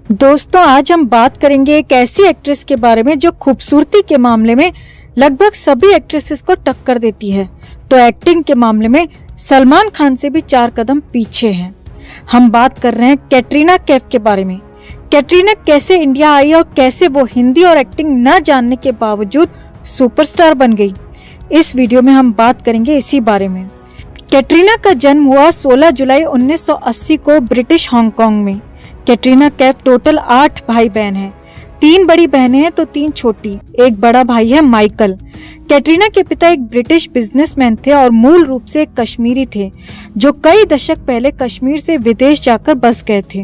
दोस्तों, आज हम बात करेंगे एक ऐसी एक्ट्रेस के बारे में जो खूबसूरती के मामले में लगभग सभी एक्ट्रेसेस को टक्कर देती है, तो एक्टिंग के मामले में सलमान खान से भी 4 कदम पीछे हैं। हम बात कर रहे हैं कैटरीना कैफ के बारे में। कैटरीना कैसे इंडिया आई और कैसे वो हिंदी और एक्टिंग न जानने के बावजूद सुपरस्टार बन गई, इस वीडियो में हम बात करेंगे इसी बारे में। कैटरीना का जन्म हुआ 16 जुलाई 1980 को ब्रिटिश हांगकांग में। कैटरीना कैफ टोटल 8 भाई बहन हैं। 3 बड़ी बहनें हैं तो 3 छोटी। एक बड़ा भाई है माइकल। कैटरीना के पिता एक ब्रिटिश बिजनेसमैन थे और मूल रूप से एक कश्मीरी थे जो कई दशक पहले कश्मीर से विदेश जाकर बस गए थे।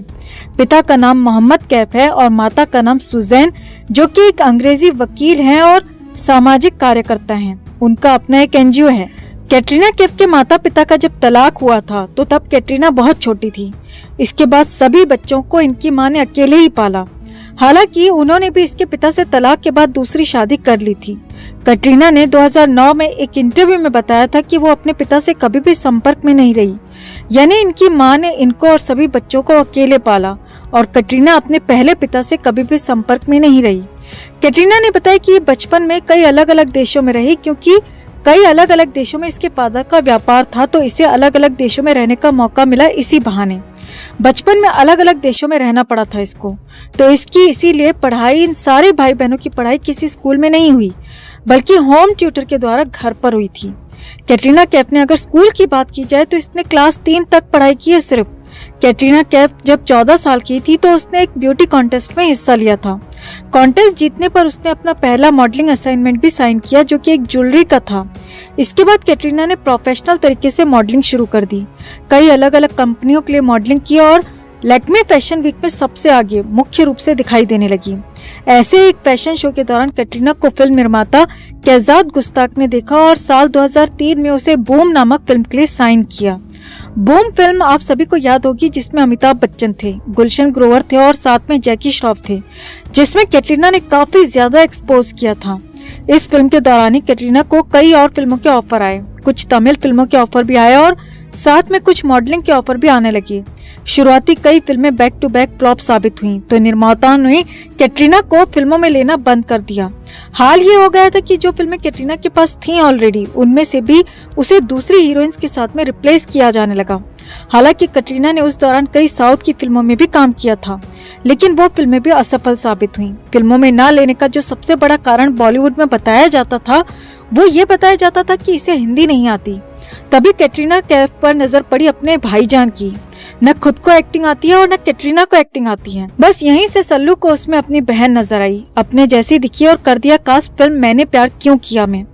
पिता का नाम मोहम्मद कैफ है और माता का नाम सुजैन, जो कि एक अंग्रेजी वकील हैं और सामाजिक कार्यकर्ता हैं। उनका अपना एक एनजीओ है। कैटरीना कैफ के माता पिता का जब तलाक हुआ था तो तब कैटरीना बहुत छोटी थी। इसके बाद सभी बच्चों को इनकी मां ने अकेले ही पाला। हालांकि उन्होंने भी इसके पिता से तलाक के बाद दूसरी शादी कर ली थी। कैटरीना ने 2009 में एक इंटरव्यू में बताया था कि वो अपने पिता से कभी भी संपर्क में नहीं रही, यानी इनकी मां ने इनको और सभी बच्चों को अकेले पाला और कैटरीना अपने पहले पिता से कभी भी संपर्क में नहीं रही। कैटरीना ने बताया कि बचपन में कई अलग अलग देशों में रही, क्योंकि कई अलग अलग देशों में इसके फादर का व्यापार था, तो इसे अलग अलग देशों में रहने का मौका मिला। इसी बहाने बचपन में अलग अलग देशों में रहना पड़ा था इसको, तो इसकी इसीलिए पढ़ाई, इन सारे भाई बहनों की पढ़ाई किसी स्कूल में नहीं हुई, बल्कि होम ट्यूटर के द्वारा घर पर हुई थी। कैटरीना कैफ ने अगर स्कूल की बात की जाए तो इसने क्लास 3 तक पढ़ाई की है सिर्फ। कैटरीना कैफ जब 14 साल की थी तो उसने एक ब्यूटी कॉन्टेस्ट में हिस्सा लिया था। कॉन्टेस्ट जीतने पर उसने अपना पहला मॉडलिंग असाइनमेंट भी साइन किया, जो कि एक ज्वेलरी का था। इसके बाद कैटरीना ने प्रोफेशनल तरीके से मॉडलिंग शुरू कर दी। कई अलग अलग कंपनियों के लिए मॉडलिंग की और लैक्मे फैशन वीक में सबसे आगे मुख्य रूप से दिखाई देने लगी। ऐसे एक फैशन शो के दौरान कैटरीना को फिल्म निर्माता कैजाद गुस्ताख ने देखा और साल 2003 में उसे बूम नामक फिल्म के लिए साइन किया। बूम फिल्म आप सभी को याद होगी, जिसमें अमिताभ बच्चन थे, गुलशन ग्रोवर थे और साथ में जैकी श्रॉफ थे, जिसमें कैटरीना ने काफी ज्यादा एक्सपोज किया था। इस फिल्म के दौरान ही कैटरीना को कई और फिल्मों के ऑफर आए, कुछ तमिल फिल्मों के ऑफर भी आए और साथ में कुछ मॉडलिंग के ऑफर भी आने लगे। शुरुआती कई फिल्में बैक टू बैक फ्लॉप साबित हुई, तो निर्माताओं ने कैटरीना को फिल्मों में लेना बंद कर दिया। हाल ये हो गया था कि जो फिल्में कैटरीना के पास थी ऑलरेडी, उनमें से भी उसे दूसरी हीरोइंस के साथ में रिप्लेस किया जाने लगा। हालांकि कैटरीना ने उस दौरान कई साउथ की फिल्मों में भी काम किया था, लेकिन वो फिल्में भी असफल साबित हुई। फिल्मों में ना लेने का जो सबसे बड़ा कारण बॉलीवुड में बताया जाता था, वो ये बताया जाता था कि इसे हिंदी नहीं आती। तभी कैटरीना कैफ पर नजर पड़ी अपने भाईजान की। न खुद को एक्टिंग आती है और न कैटरीना को एक्टिंग आती है। बस यहीं से सल्लू को उसमें अपनी बहन नजर आई, अपने जैसी दिखी और कर दिया कास्ट फिल्म मैंने प्यार क्यों किया में।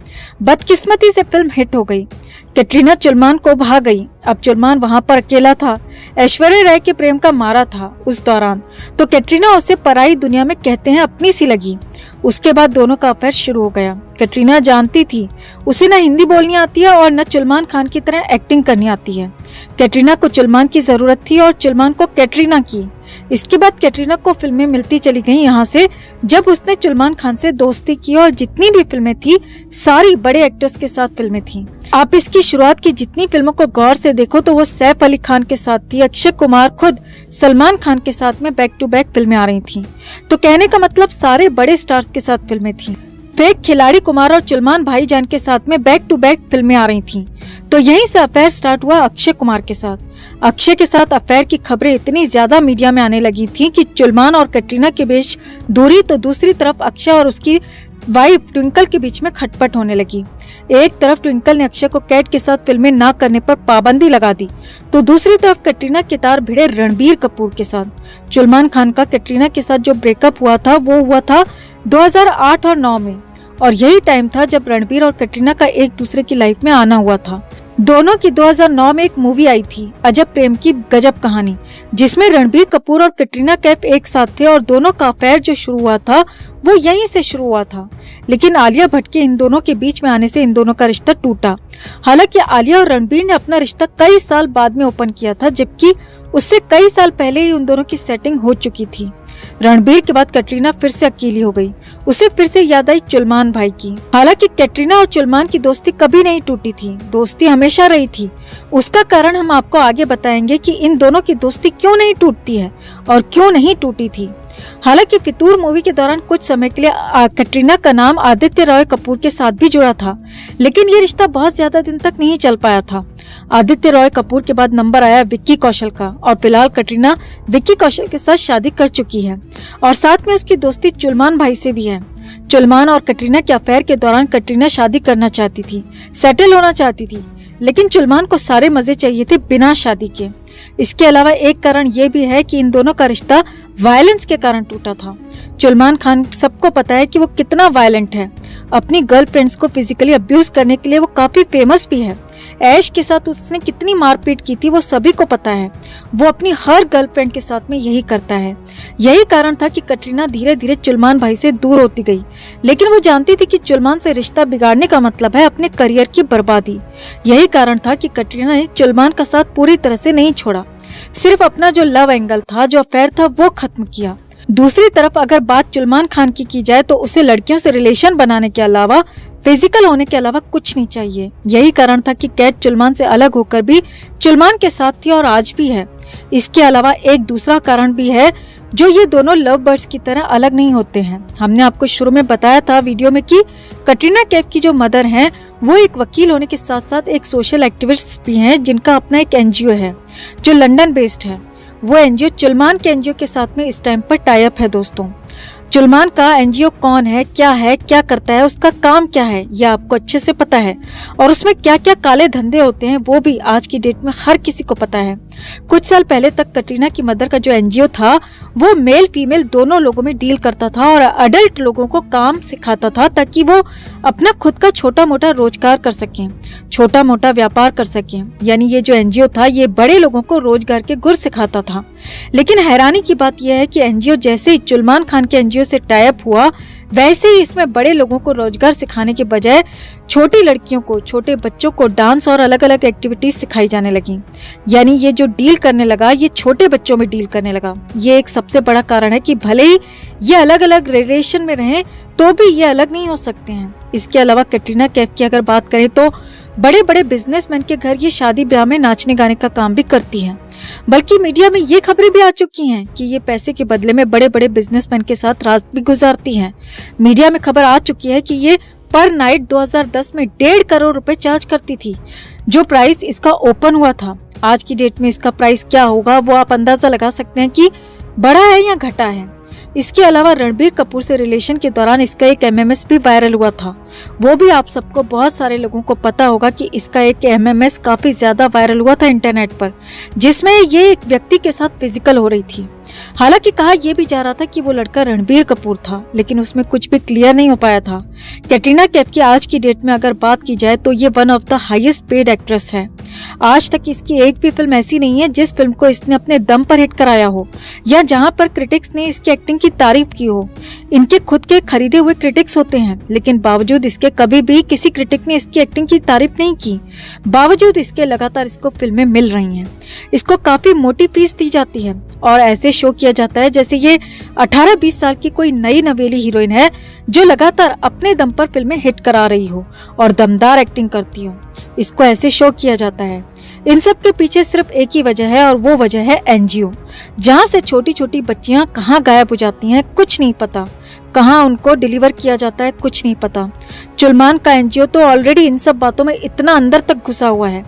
बदकिस्मती से फिल्म हिट हो गई। कैटरीना चुलमान को भा गई। अब चुलमान वहाँ पर अकेला था। ऐश्वर्या राय के प्रेम का मारा था उस दौरान, तो कैटरीना उसे पराई दुनिया में कहते हैं अपनी सी लगी। उसके बाद दोनों का अफेयर शुरू हो गया। कैटरीना जानती थी उसे न हिंदी बोलनी आती है और न सलमान खान की तरह एक्टिंग करनी आती है। कैटरीना को सलमान की जरूरत थी और सलमान को कैटरीना की। इसके बाद कैटरीना को फिल्में मिलती चली गईं यहाँ से, जब उसने सलमान खान से दोस्ती की और जितनी भी फिल्में थी सारी बड़े एक्टर्स के साथ फिल्में थी। आप इसकी शुरुआत की जितनी फिल्मों को गौर से देखो तो वो सैफ अली खान के साथ थी। अक्षय कुमार खुद सलमान खान के साथ में बैक टू बैक फिल्में आ रही थी, तो कहने का मतलब सारे बड़े स्टार्स के साथ फिल्में थी। फेक खिलाड़ी कुमार और सलमान भाईजान के साथ में बैक टू बैक फिल्में आ रही थीं। तो यहीं से अफेयर स्टार्ट हुआ अक्षय कुमार के साथ। अक्षय के साथ अफेयर की खबरें इतनी ज्यादा मीडिया में आने लगी थी कि सलमान और कैटरीना के बीच दूरी, तो दूसरी तरफ अक्षय और उसकी वाइफ ट्विंकल के बीच में खटपट होने लगी। एक तरफ ट्विंकल ने अक्षय को कैट के साथ फिल्में ना करने पर पाबंदी लगा दी, तो दूसरी तरफ कैटरीना के तार भिड़े रणबीर कपूर के साथ। सलमान खान का कैटरीना के साथ जो ब्रेकअप हुआ था वो हुआ था 2008 और 9 में, और यही टाइम था जब रणबीर और कैटरीना का एक दूसरे की लाइफ में आना हुआ था। दोनों की 2009 में एक मूवी आई थी, अजब प्रेम की गजब कहानी, जिसमें रणबीर कपूर और कैटरीना कैफ एक साथ थे और दोनों का अफेयर जो शुरू हुआ था वो यहीं से शुरू हुआ था। लेकिन आलिया भट्ट के इन दोनों के बीच में आने से इन दोनों का रिश्ता टूटा। हालांकि आलिया और रणबीर ने अपना रिश्ता कई साल बाद में ओपन किया था, जबकि उससे कई साल पहले ही उन दोनों की सेटिंग हो चुकी थी। रणबीर के बाद कैटरीना फिर से अकेली हो गई। उसे फिर से याद आई सलमान भाई की। हालांकि कैटरीना और सलमान की दोस्ती कभी नहीं टूटी थी, दोस्ती हमेशा रही थी। उसका कारण हम आपको आगे बताएंगे कि इन दोनों की दोस्ती क्यों नहीं टूटती है और क्यों नहीं टूटी थी। हालांकि फितूर मूवी के दौरान कुछ समय के लिए कटरीना का नाम आदित्य रॉय कपूर के साथ भी जुड़ा था, लेकिन ये रिश्ता बहुत ज्यादा दिन तक नहीं चल पाया था। आदित्य रॉय कपूर के बाद नंबर आया विक्की कौशल का और फिलहाल कटरीना विक्की कौशल के साथ शादी कर चुकी है और साथ में उसकी दोस्ती चुलमान भाई से भी है। चुलमान और कटरीना के अफेयर के दौरान कटरीना शादी करना चाहती थी, सेटल होना चाहती थी, लेकिन चुलमान को सारे मजे चाहिए थे बिना शादी के। इसके अलावा एक कारण ये भी है कि इन दोनों का रिश्ता वायलेंस के कारण टूटा था। चुलमान खान सबको पता है कि वो कितना वायलेंट है। अपनी गर्लफ्रेंड्स को फिजिकली अब्यूज करने के लिए वो काफी फेमस भी है। ऐश के साथ उसने कितनी मारपीट की थी वो सभी को पता है। वो अपनी हर गर्लफ्रेंड के साथ में यही करता है। यही कारण था कि कटरीना धीरे धीरे चुलमान भाई से दूर होती गई, लेकिन वो जानती थी कि चुलमान से रिश्ता बिगाड़ने का मतलब है अपने करियर की बर्बादी। यही कारण था कि कटरीना ने चुलमान का साथ पूरी तरह से नहीं छोड़ा, सिर्फ अपना जो लव एंगल था, जो अफेयर था, वो खत्म किया। दूसरी तरफ अगर बात चुलमान खान की जाए तो उसे लड़कियों से रिलेशन बनाने के अलावा, फिजिकल होने के अलावा कुछ नहीं चाहिए। यही कारण था कि कैट चुलमान से अलग होकर भी चुलमान के साथ थी और आज भी है। इसके अलावा एक दूसरा कारण भी है, जो ये दोनों लव बर्ड्स की तरह अलग नहीं होते हैं। हमने आपको शुरू में बताया था वीडियो में कि कटरीना कैफ की जो मदर हैं वो एक वकील होने के साथ साथ एक सोशल एक्टिविस्ट भी हैं, जिनका अपना एक एनजीओ है जो लंदन बेस्ड है। वो एनजीओ चुलमान के एनजीओ के साथ में इस टाइम पर टाई अप है। दोस्तों, चुलमान का एनजीओ कौन है, क्या करता है, उसका काम क्या है, ये आपको अच्छे से पता है और उसमें क्या क्या काले धंधे होते हैं वो भी आज की डेट में हर किसी को पता है। कुछ साल पहले तक कटरीना की मदर का जो एनजीओ था वो मेल फीमेल दोनों लोगों में डील करता था और अडल्ट लोगों को काम सिखाता था ताकि वो अपना खुद का छोटा मोटा रोजगार कर सकें, छोटा मोटा व्यापार कर सकें। यानी ये जो एनजीओ था ये बड़े लोगों को रोजगार के गुर सिखाता था। लेकिन हैरानी की बात यह है कि एनजीओ जैसे ही चुलमान खान के एनजीओ से टाई अप हुआ, वैसे ही इसमें बड़े लोगों को रोजगार सिखाने के बजाय छोटी लड़कियों को, छोटे बच्चों को डांस और अलग अलग एक्टिविटीज सिखाई जाने लगी। यानी ये जो डील करने लगा ये छोटे बच्चों में डील करने लगा। ये एक सबसे बड़ा कारण है कि भले ही ये अलग अलग रिलेशन में रहें तो भी ये अलग नहीं हो सकते हैं। इसके अलावा कटरीना कैफ की अगर बात करें तो बड़े बड़े बिजनेसमैन के घर ये शादी ब्याह में नाचने गाने का काम भी करती है। बल्कि मीडिया में ये खबरें भी आ चुकी हैं कि ये पैसे के बदले में बड़े बड़े बिजनेसमैन के साथ रात भी गुजारती हैं। मीडिया में खबर आ चुकी है कि ये पर नाइट 2010 में 1.5 करोड़ रुपए चार्ज करती थी, जो प्राइस इसका ओपन हुआ था। आज की डेट में इसका प्राइस क्या होगा वो आप अंदाजा लगा सकते हैं कि बढ़ा है या घटा है। इसके अलावा रणबीर कपूर से रिलेशन के दौरान इसका एक एमएमएस भी वायरल हुआ था। वो भी आप सबको, बहुत सारे लोगों को पता होगा कि इसका एक एमएमएस काफी ज्यादा वायरल हुआ था इंटरनेट पर, जिसमें ये एक व्यक्ति के साथ फिजिकल हो रही थी। हालांकि कहा यह भी जा रहा था कि वो लड़का रणबीर कपूर था, लेकिन उसमें कुछ भी क्लियर नहीं हो पाया था। कैटरीना कैफ की आज की डेट में अगर बात की जाए तो ये one of the highest paid actress है। आज तक इसकी एक भी फिल्म ऐसी नहीं है जिस फिल्म को इसने अपने दम पर हिट कराया हो या जहां पर क्रिटिक्स ने इसकी एक्टिंग की तारीफ की हो। इनके खुद के खरीदे हुए क्रिटिक्स होते हैं, लेकिन बावजूद इसके कभी भी किसी क्रिटिक ने इसकी एक्टिंग की तारीफ नहीं की। बावजूद इसके लगातार इसको फिल्में मिल रही हैं। इसको काफी मोटी फीस दी जाती है और ऐसे शो किया जाता है जैसे ये 18-20 साल की कोई नई नवेली हीरोइन है जो लगातार अपने दम पर फिल्में हिट करा रही हो और दमदार एक्टिंग करती हो। इसको ऐसे शो किया जाता है। इन सब के पीछे सिर्फ एक ही वजह है और वो वजह है एनजीओ, जहाँ से छोटी छोटी बच्चियां कहाँ गायब हो जाती हैं कुछ नहीं पता, कहाँ उनको डिलीवर किया जाता है कुछ नहीं पता। चुलमान का एनजीओ तो ऑलरेडी इन सब बातों में इतना अंदर तक घुसा हुआ है।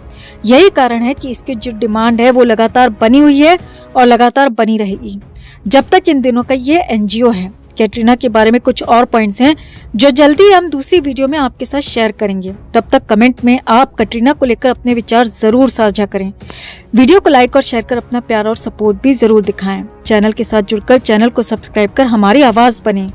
यही कारण है कि इसकी जो डिमांड है वो लगातार बनी हुई है और लगातार बनी रहेगी जब तक इन दिनों का ये एनजीओ है। कैटरीना के बारे में कुछ और पॉइंट्स हैं जो जल्दी हम दूसरी वीडियो में आपके साथ शेयर करेंगे। तब तक कमेंट में आप कैटरीना को लेकर अपने विचार जरूर साझा करें। वीडियो को लाइक और शेयर कर अपना प्यार और सपोर्ट भी जरूर दिखाएं। चैनल के साथ जुड़कर चैनल को सब्सक्राइब कर हमारी आवाज बने।